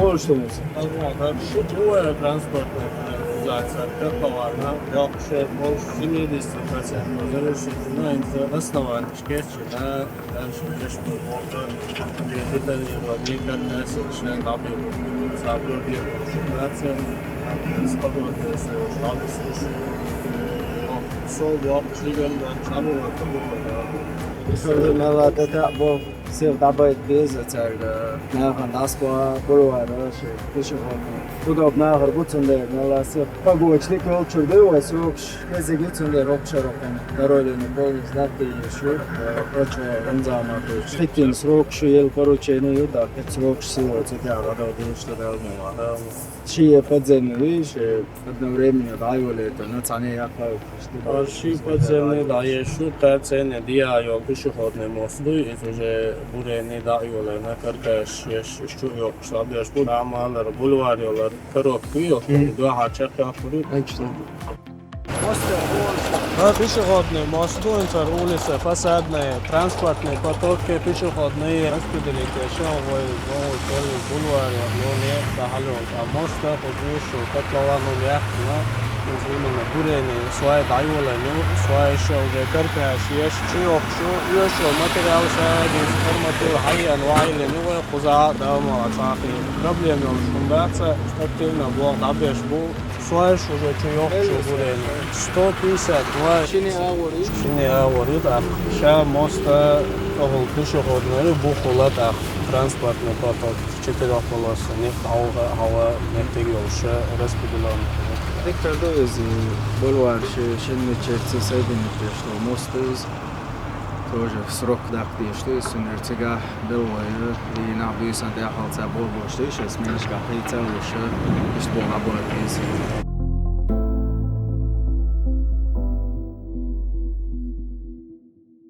oluşturmuyoruz. Bu transportna organizacija Krapavārna Jelkušē mums simīdīsti zarušana основание šķēršana šķēršana volta detaļība vienkārnēs šeit apjūtu saprotību šķēršana skatoties šādas sol blokus līgumā šāmulā Mesela bu sırf dabay bizler nahar daspa bulvarı şey pişiyordu. Bu da nahar bütünde mesela sırf pagoçlik ölçürdü ve soğuk gezi bütünde rokşarokun darolini boğuz dattı yaşıyor. Oço ramzanatı. Şekin soğuk şu yıl poruçeni yuda hep soğuk silo çekiyor da değişti de olmuyor. Şiye podzemni şey одно время дайвали это на цене яков. Šī podzemnī daiešu tēcēne dijājo pišķihodnē mostу iz уже burēnī dājolēne karkēš šķujokš labiešu burāmālar bulvārjolar karoktu yok. Duhā čekā kuru. Пешеходные мосты, улицы, фасадные, транспортные потоки, пешеходные, распределители, шеловой, новый бульвар, лоне, дахалон, а моста, подвешу, котловану яхтна, именно бурение, свои дайволы, свои шелжи, каркаш, еще материал шаги, информатив, хайян, вайли, новые хуза, дома, цахи, проблемы, шумбаца, активно блок, дабеш был, свои уже чуёк, бурение, 150, Şimdi avori da şa mosta ohul pешеходные бухулат ах транспортный поток четырех полосный hava neftek yoluşu распределен. Tekrar da bulvar şimdi çerçeve sayılır işte mostos тоже срок дакти что сунер цега белое и на бюсан де халца бol boştu işte sменишка хейца уже işte bu labor